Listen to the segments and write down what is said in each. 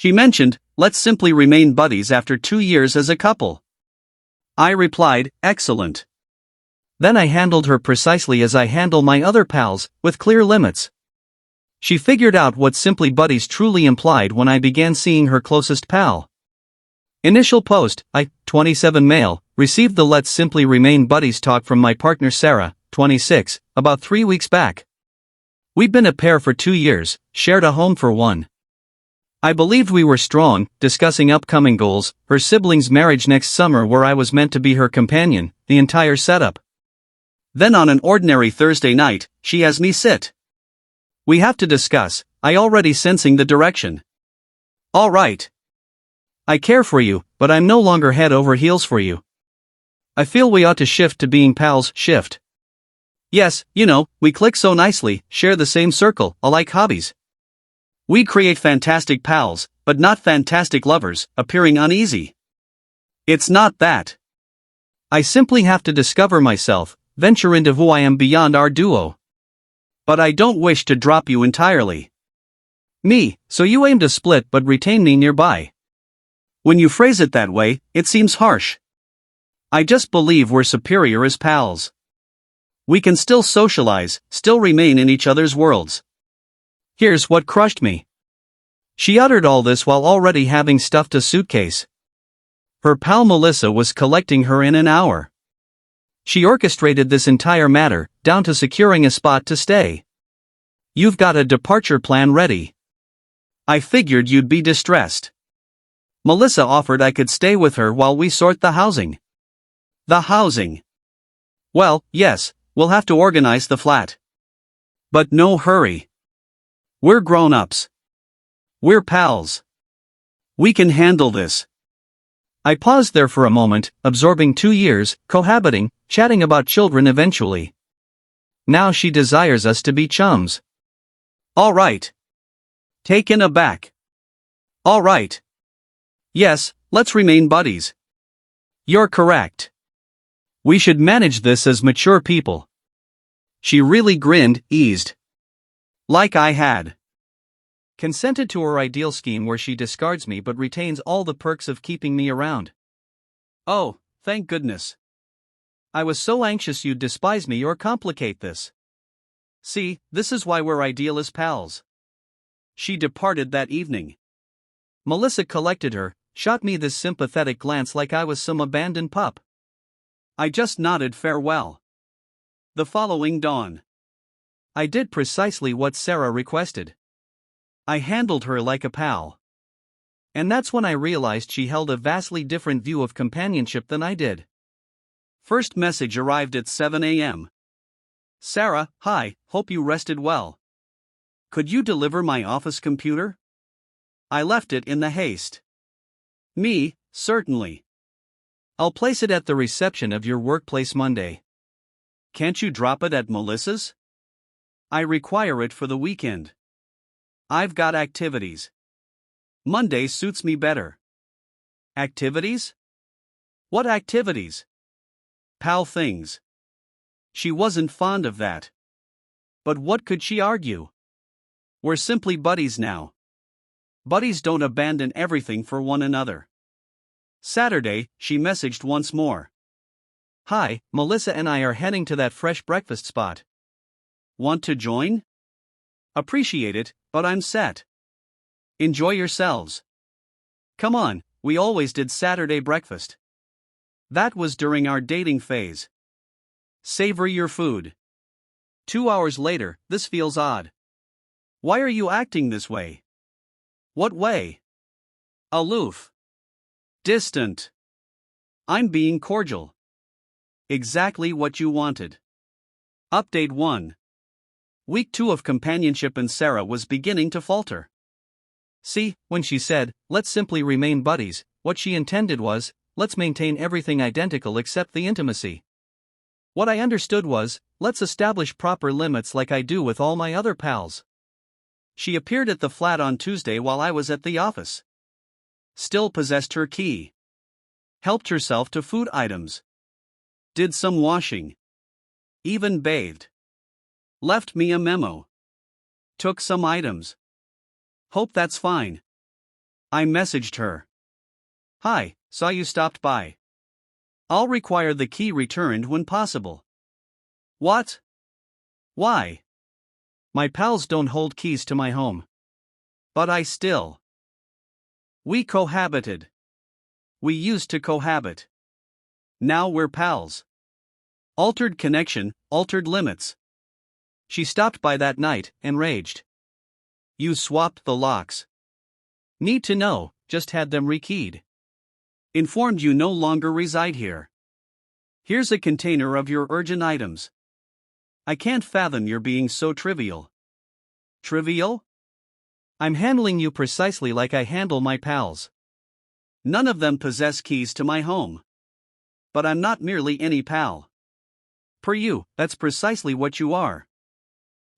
She mentioned, let's simply remain buddies after 2 years as a couple. I replied, excellent. Then I handled her precisely as I handle my other pals, with clear limits. She figured out what simply buddies truly implied when I began seeing her closest pal. Initial post, I, 27 male, received the let's simply remain buddies talk from my partner Sarah, 26, about 3 weeks back. We'd been a pair for 2 years, shared a home for 1. I believed we were strong, discussing upcoming goals, her siblings' marriage next summer where I was meant to be her companion, the entire setup. Then on an ordinary Thursday night, she has me sit. We have to discuss, I already sensing the direction. All right. I care for you, but I'm no longer head over heels for you. I feel we ought to shift to being pals, shift. Yes, you know, we click so nicely, share the same circle, alike hobbies. We'd create fantastic pals, but not fantastic lovers, appearing uneasy. It's not that. I simply have to discover myself, venture into who I am beyond our duo. But I don't wish to drop you entirely. Me, so you aim to split but retain me nearby. When you phrase it that way, it seems harsh. I just believe we're superior as pals. We can still socialize, still remain in each other's worlds. Here's what crushed me. She uttered all this while already having stuffed a suitcase. Her pal Melissa was collecting her in an hour. She orchestrated this entire matter, down to securing a spot to stay. You've got a departure plan ready. I figured you'd be distressed. Melissa offered I could stay with her while we sort the housing. The housing. Well, yes, we'll have to organize the flat. But no hurry. We're grown-ups. We're pals. We can handle this. I paused there for a moment, absorbing 2 years, cohabiting, chatting about children eventually. Now she desires us to be chums. All right. Taken aback. All right. Yes, let's remain buddies. You're correct. We should manage this as mature people. She really grinned, eased. Like I had consented to her ideal scheme where she discards me but retains all the perks of keeping me around. Oh, thank goodness. I was so anxious you'd despise me or complicate this. See, this is why we're ideal as pals. She departed that evening. Melissa collected her, shot me this sympathetic glance like I was some abandoned pup. I just nodded farewell. The following dawn, I did precisely what Sarah requested. I handled her like a pal. And that's when I realized she held a vastly different view of companionship than I did. First message arrived at 7 a.m. Sarah, hi, hope you rested well. Could you deliver my office computer? I left it in the haste. Me, certainly. I'll place it at the reception of your workplace Monday. Can't you drop it at Melissa's? I require it for the weekend. I've got activities. Monday suits me better. Activities? What activities? Pal things. She wasn't fond of that. But what could she argue? We're simply buddies now. Buddies don't abandon everything for one another. Saturday, she messaged once more. Hi, Melissa and I are heading to that fresh breakfast spot. Want to join? Appreciate it, but I'm set. Enjoy yourselves. Come on, we always did Saturday breakfast. That was during our dating phase. Savor your food. 2 hours later, this feels odd. Why are you acting this way? What way? Aloof. Distant. I'm being cordial. Exactly what you wanted. Update 1. Week 2 of companionship and Sarah was beginning to falter. See, when she said, let's simply remain buddies, what she intended was, let's maintain everything identical except the intimacy. What I understood was, let's establish proper limits like I do with all my other pals. She appeared at the flat on Tuesday while I was at the office. Still possessed her key. Helped herself to food items. Did some washing. Even bathed. Left me a memo. Took some items. Hope that's fine. I messaged her. Hi, saw you stopped by. I'll require the key returned when possible. What? Why? My pals don't hold keys to my home. But I still. We cohabited. We used to cohabit. Now we're pals. Altered connection, altered limits. She stopped by that night and raged. You swapped the locks. Need to know, just had them rekeyed. Informed you no longer reside here. Here's a container of your urgent items. I can't fathom your being so trivial. Trivial? I'm handling you precisely like I handle my pals. None of them possess keys to my home. But I'm not merely any pal. Per you, that's precisely what you are.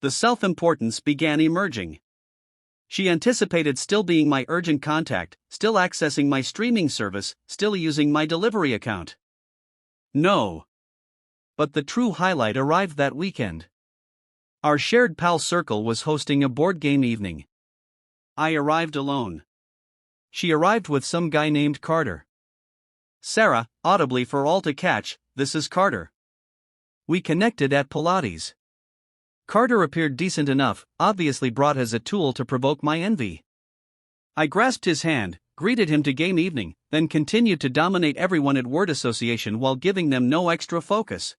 The self-importance began emerging. She anticipated still being my urgent contact, still accessing my streaming service, still using my delivery account. No. But the true highlight arrived that weekend. Our shared pal circle was hosting a board game evening. I arrived alone. She arrived with some guy named Carter. Sarah, audibly for all to catch, this is Carter. We connected at Pilates. Carter appeared decent enough, obviously brought as a tool to provoke my envy. I grasped his hand, greeted him to game evening, then continued to dominate everyone at word association while giving them no extra focus.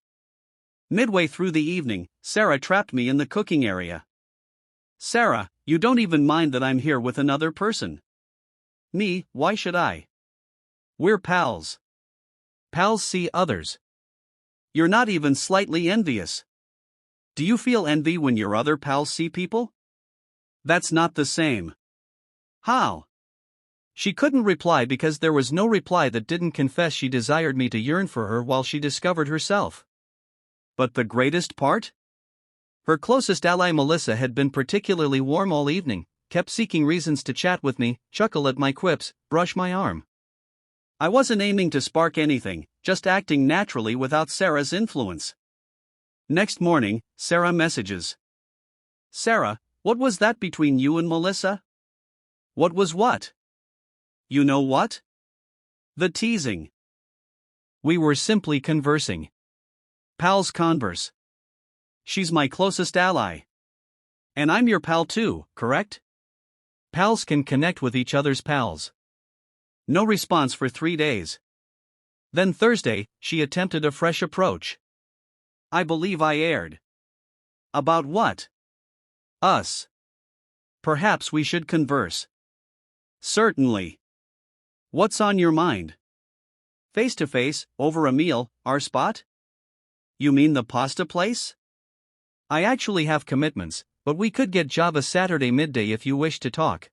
Midway through the evening, Sarah trapped me in the cooking area. Sarah, you don't even mind that I'm here with another person. Me, why should I? We're pals. Pals see others. You're not even slightly envious. Do you feel envy when your other pals see people? That's not the same. How? She couldn't reply because there was no reply that didn't confess she desired me to yearn for her while she discovered herself. But the greatest part? Her closest ally Melissa had been particularly warm all evening, kept seeking reasons to chat with me, chuckle at my quips, brush my arm. I wasn't aiming to spark anything, just acting naturally without Sarah's influence. Next morning, Sarah messages. Sarah, what was that between you and Melissa? What was what? You know what? The teasing. We were simply conversing. Pals converse. She's my closest ally. And I'm your pal too, correct? Pals can connect with each other's pals. No response for 3 days. Then Thursday, she attempted a fresh approach. I believe I erred. About what? Us. Perhaps we should converse. Certainly. What's on your mind? Face to face, over a meal, our spot? You mean the pasta place? I actually have commitments, but we could get Java Saturday midday if you wish to talk.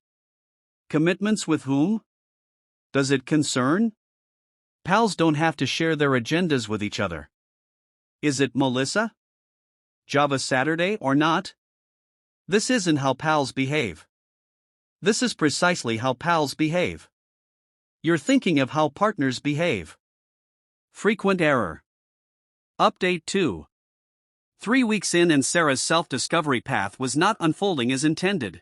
Commitments with whom? Does it concern? Pals don't have to share their agendas with each other. Is it Melissa? Java Saturday or not? This isn't how pals behave. This is precisely how pals behave. You're thinking of how partners behave. Frequent error. Update 2. 3 weeks in and Sarah's self-discovery path was not unfolding as intended.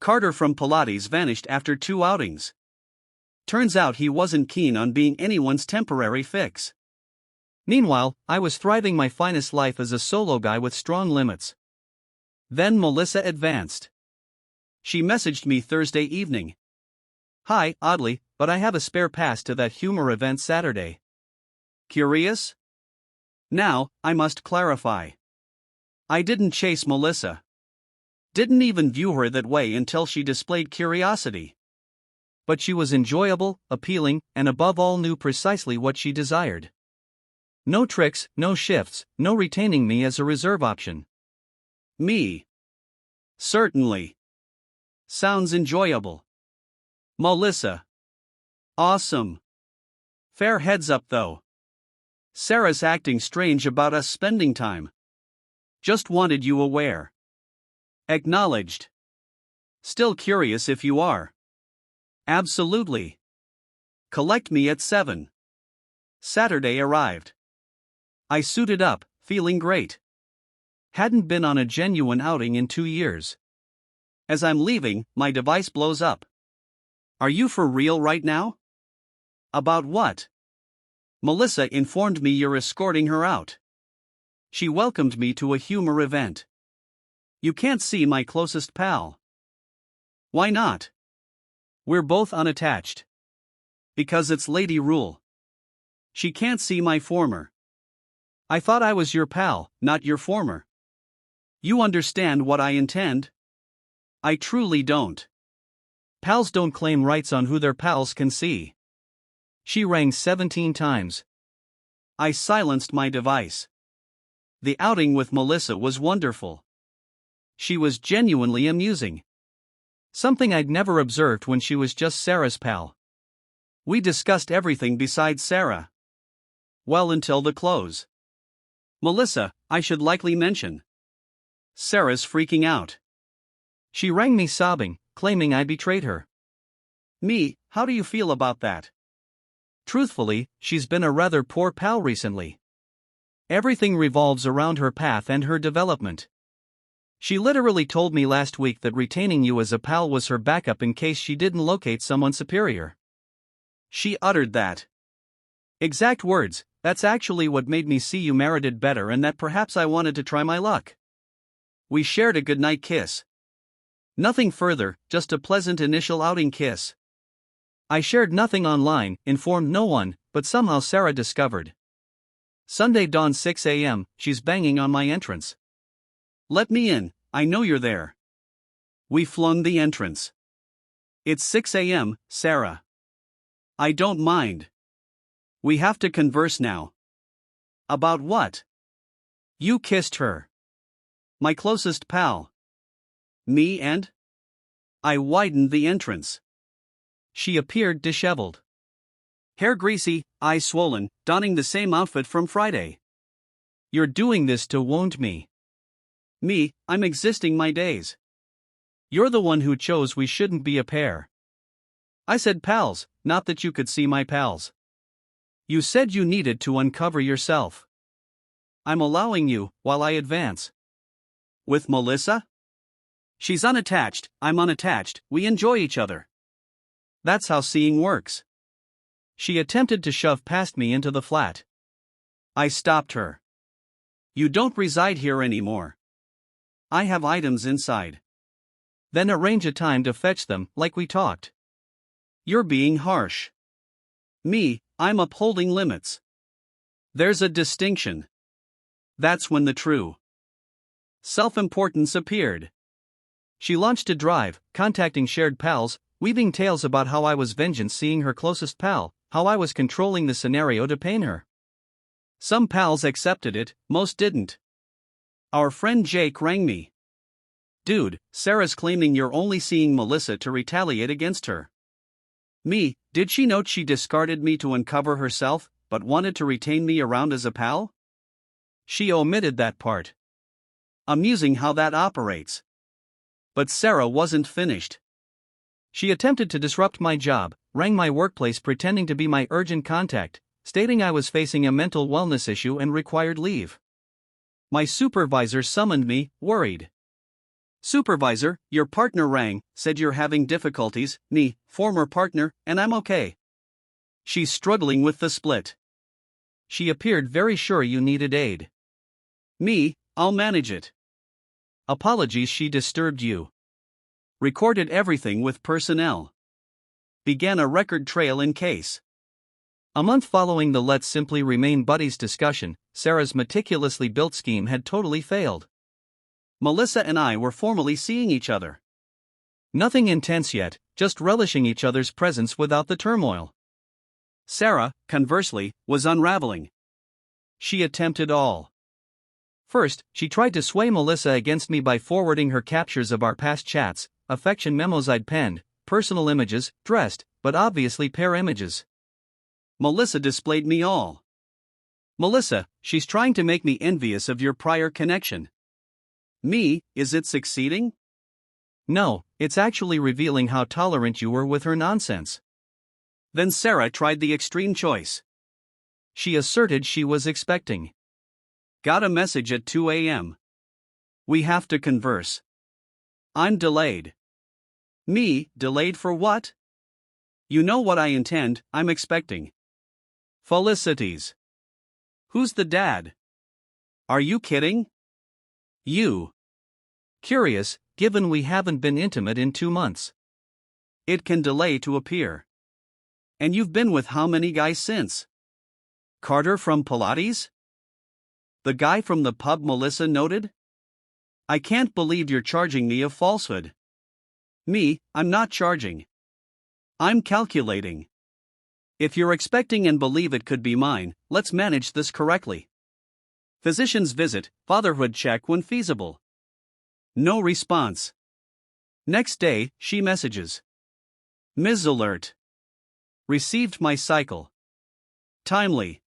Carter from Pilates vanished after 2 outings. Turns out he wasn't keen on being anyone's temporary fix. Meanwhile, I was thriving my finest life as a solo guy with strong limits. Then Melissa advanced. She messaged me Thursday evening. Hi, oddly, but I have a spare pass to that humor event Saturday. Curious? Now, I must clarify. I didn't chase Melissa. Didn't even view her that way until she displayed curiosity. But she was enjoyable, appealing, and above all knew precisely what she desired. No tricks, no shifts, no retaining me as a reserve option. Me. Certainly. Sounds enjoyable. Melissa. Awesome. Fair heads up though. Sarah's acting strange about us spending time. Just wanted you aware. Acknowledged. Still curious if you are. Absolutely. Collect me at 7. Saturday arrived. I suited up, feeling great. Hadn't been on a genuine outing in 2 years. As I'm leaving, my device blows up. Are you for real right now? About what? Melissa informed me you're escorting her out. She welcomed me to a humor event. You can't see my closest pal. Why not? We're both unattached. Because it's lady rule. She can't see my former. I thought I was your pal, not your former. You understand what I intend? I truly don't. Pals don't claim rights on who their pals can see. She rang 17 times. I silenced my device. The outing with Melissa was wonderful. She was genuinely amusing. Something I'd never observed when she was just Sarah's pal. We discussed everything besides Sarah. Well, until the close. Melissa, I should likely mention. Sarah's freaking out. She rang me sobbing, claiming I betrayed her. Me, how do you feel about that? Truthfully, she's been a rather poor pal recently. Everything revolves around her path and her development. She literally told me last week that retaining you as a pal was her backup in case she didn't locate someone superior. She uttered that. Exact words, that's actually what made me see you merited better and that perhaps I wanted to try my luck. We shared a goodnight kiss. Nothing further, just a pleasant initial outing kiss. I shared nothing online, informed no one, but somehow Sarah discovered. Sunday dawn 6 a.m., she's banging on my entrance. Let me in, I know you're there. We flung the entrance. It's 6 a.m., Sarah. I don't mind. We have to converse now. About what? You kissed her. My closest pal. Me and? I widened the entrance. She appeared disheveled. Hair greasy, eyes swollen, donning the same outfit from Friday. You're doing this to wound me. Me, I'm existing my days. You're the one who chose we shouldn't be a pair. I said pals, not that you could see my pals. You said you needed to uncover yourself. I'm allowing you, while I advance. With Melissa? She's unattached, I'm unattached, we enjoy each other. That's how seeing works. She attempted to shove past me into the flat. I stopped her. You don't reside here anymore. I have items inside. Then arrange a time to fetch them, like we talked. You're being harsh. Me, I'm upholding limits. There's a distinction. That's when the true self-importance appeared. She launched a drive, contacting shared pals, weaving tales about how I was vengeance seeing her closest pal, how I was controlling the scenario to pain her. Some pals accepted it, most didn't. Our friend Jake rang me. Dude, Sarah's claiming you're only seeing Melissa to retaliate against her. Me, did she note she discarded me to uncover herself, but wanted to retain me around as a pal? She omitted that part. Amusing how that operates. But Sarah wasn't finished. She attempted to disrupt my job, rang my workplace pretending to be my urgent contact, stating I was facing a mental wellness issue and required leave. My supervisor summoned me, worried. Supervisor, your partner rang, said you're having difficulties, me, former partner, and I'm okay. She's struggling with the split. She appeared very sure you needed aid. Me, I'll manage it. Apologies she disturbed you. Recorded everything with personnel. Began a record trail in case. A month following the Let's Simply Remain Buddies discussion, Sarah's meticulously built scheme had totally failed. Melissa and I were formally seeing each other. Nothing intense yet, just relishing each other's presence without the turmoil. Sarah, conversely, was unraveling. She attempted all. First, she tried to sway Melissa against me by forwarding her captures of our past chats, affection memos I'd penned, personal images, dressed, but obviously pair images. Melissa displayed me all. Melissa, she's trying to make me envious of your prior connection. Me, is it succeeding? No, it's actually revealing how tolerant you were with her nonsense. Then Sarah tried the extreme choice. She asserted she was expecting. Got a message at 2 a.m. We have to converse. I'm delayed. Me, delayed for what? You know what I intend, I'm expecting. Felicities. Who's the dad? Are you kidding? You. Curious, given we haven't been intimate in 2 months. It can delay to appear. And you've been with how many guys since? Carter from Pilates? The guy from the pub Melissa noted? I can't believe you're charging me a falsehood. Me, I'm not charging. I'm calculating. If you're expecting and believe it could be mine, let's manage this correctly. Physician's visit, fatherhood check when feasible. No response. Next day, she messages. Ms. Alert. Received my cycle. Timely.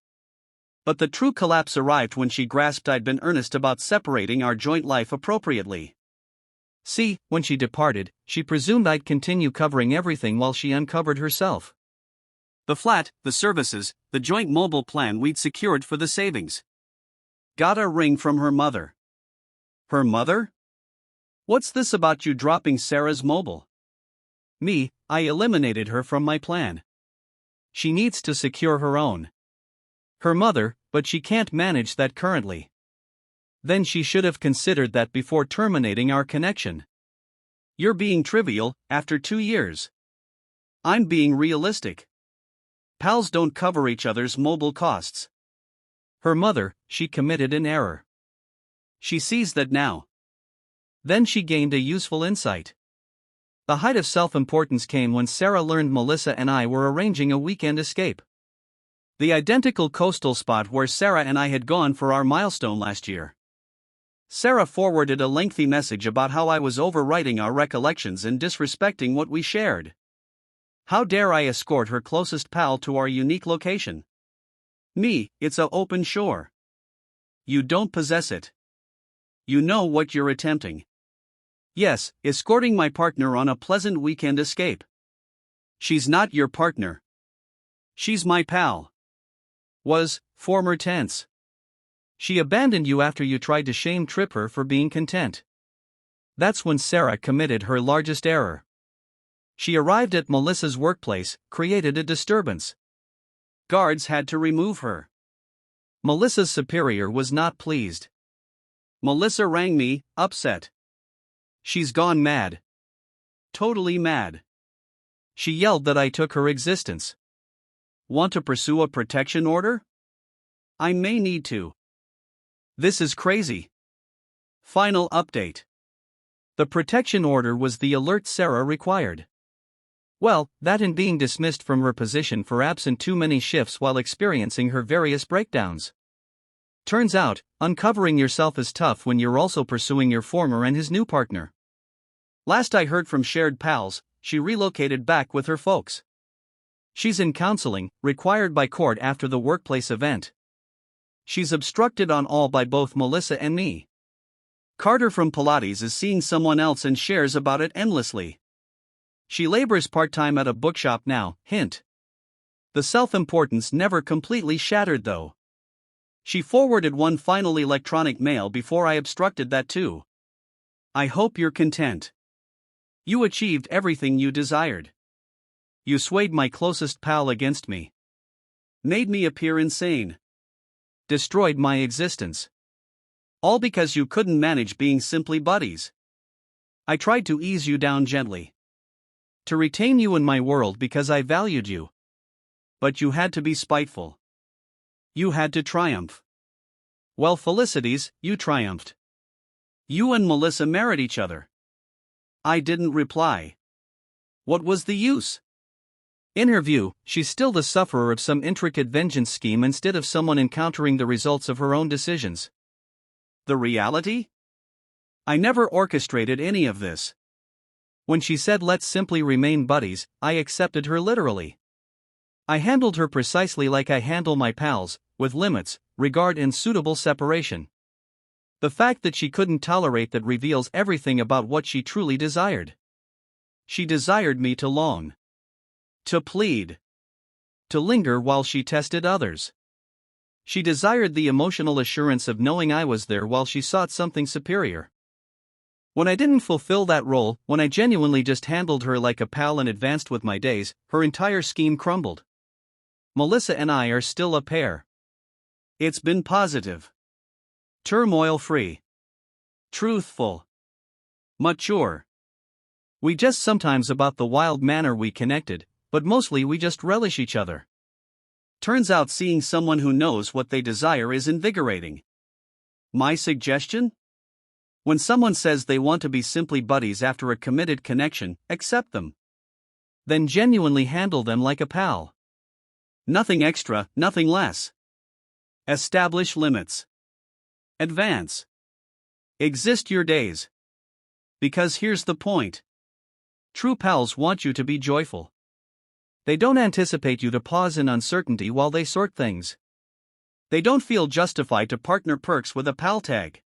But the true collapse arrived when she grasped I'd been earnest about separating our joint life appropriately. See, when she departed, she presumed I'd continue covering everything while she uncovered herself. The flat, the services, the joint mobile plan we'd secured for the savings. Got a ring from her mother. Her mother? What's this about you dropping Sarah's mobile? Me, I eliminated her from my plan. She needs to secure her own. Her mother, but she can't manage that currently. Then she should have considered that before terminating our connection. You're being trivial, after 2 years. I'm being realistic. Pals don't cover each other's mobile costs. Her mother, she committed an error. She sees that now. Then she gained a useful insight. The height of self-importance came when Sarah learned Melissa and I were arranging a weekend escape. The identical coastal spot where Sarah and I had gone for our milestone last year. Sarah forwarded a lengthy message about how I was overwriting our recollections and disrespecting what we shared. How dare I escort her closest pal to our unique location? Me, it's a open shore. You don't possess it. You know what you're attempting. Yes, escorting my partner on a pleasant weekend escape. She's not your partner. She's my pal. Was, former tense. She abandoned you after you tried to shame trip her for being content. That's when Sarah committed her largest error. She arrived at Melissa's workplace, created a disturbance. Guards had to remove her. Melissa's superior was not pleased. Melissa rang me, upset. She's gone mad. Totally mad. She yelled that I took her existence. Want to pursue a protection order? I may need to. This is crazy. Final update. The protection order was the alert Sarah required. Well, that and being dismissed from her position for absent too many shifts while experiencing her various breakdowns. Turns out, uncovering yourself is tough when you're also pursuing your former and his new partner. Last I heard from shared pals, she relocated back with her folks. She's in counseling, required by court after the workplace event. She's obstructed on all by both Melissa and me. Carter from Pilates is seeing someone else and shares about it endlessly. She labors part-time at a bookshop now, hint. The self-importance never completely shattered though. She forwarded one final electronic mail before I obstructed that too. I hope you're content. You achieved everything you desired. You swayed my closest pal against me. Made me appear insane. Destroyed my existence. All because you couldn't manage being simply buddies. I tried to ease you down gently. To retain you in my world because I valued you. But you had to be spiteful. You had to triumph. Well, Felicities, you triumphed. You and Melissa married each other. I didn't reply. What was the use? In her view, she's still the sufferer of some intricate vengeance scheme instead of someone encountering the results of her own decisions. The reality? I never orchestrated any of this. When she said let's simply remain buddies, I accepted her literally. I handled her precisely like I handle my pals, with limits, regard and suitable separation. The fact that she couldn't tolerate that reveals everything about what she truly desired. She desired me to long. To plead. To linger while she tested others. She desired the emotional assurance of knowing I was there while she sought something superior. When I didn't fulfill that role, when I genuinely just handled her like a pal and advanced with my days, her entire scheme crumbled. Melissa and I are still a pair. It's been positive, turmoil-free, truthful, mature. We just sometimes about the wild manner we connected, but mostly we just relish each other. Turns out seeing someone who knows what they desire is invigorating. My suggestion? When someone says they want to be simply buddies after a committed connection, accept them. Then genuinely handle them like a pal. Nothing extra, nothing less. Establish limits. Advance. Exist your days. Because here's the point. True pals want you to be joyful. They don't anticipate you to pause in uncertainty while they sort things. They don't feel justified to partner perks with a pal tag.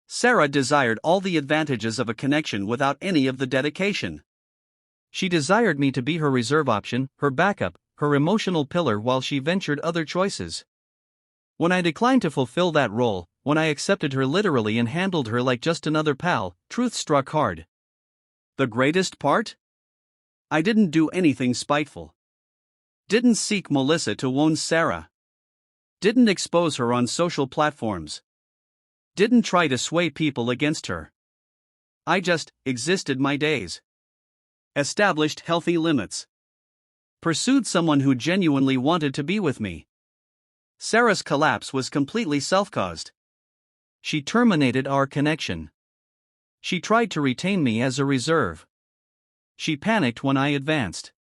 Sarah desired all the advantages of a connection without any of the dedication. She desired me to be her reserve option, her backup, her emotional pillar while she ventured other choices. When I declined to fulfill that role, when I accepted her literally and handled her like just another pal, truth struck hard. The greatest part? I didn't do anything spiteful. Didn't seek Melissa to wound Sarah. Didn't expose her on social platforms. Didn't try to sway people against her. I just existed my days. Established healthy limits. Pursued someone who genuinely wanted to be with me. Sarah's collapse was completely self-caused. She terminated our connection. She tried to retain me as a reserve. She panicked when I advanced.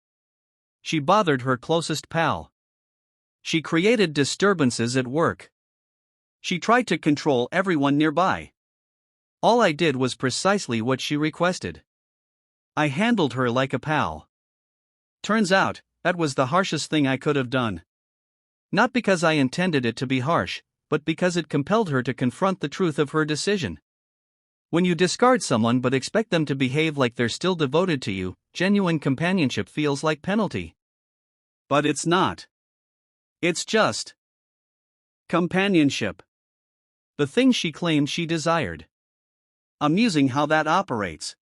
She bothered her closest pal. She created disturbances at work. She tried to control everyone nearby. All I did was precisely what she requested. I handled her like a pal. Turns out, that was the harshest thing I could have done. Not because I intended it to be harsh, but because it compelled her to confront the truth of her decision. When you discard someone but expect them to behave like they're still devoted to you, genuine companionship feels like penalty. But it's not. It's just companionship. The thing she claimed she desired. Amusing how that operates.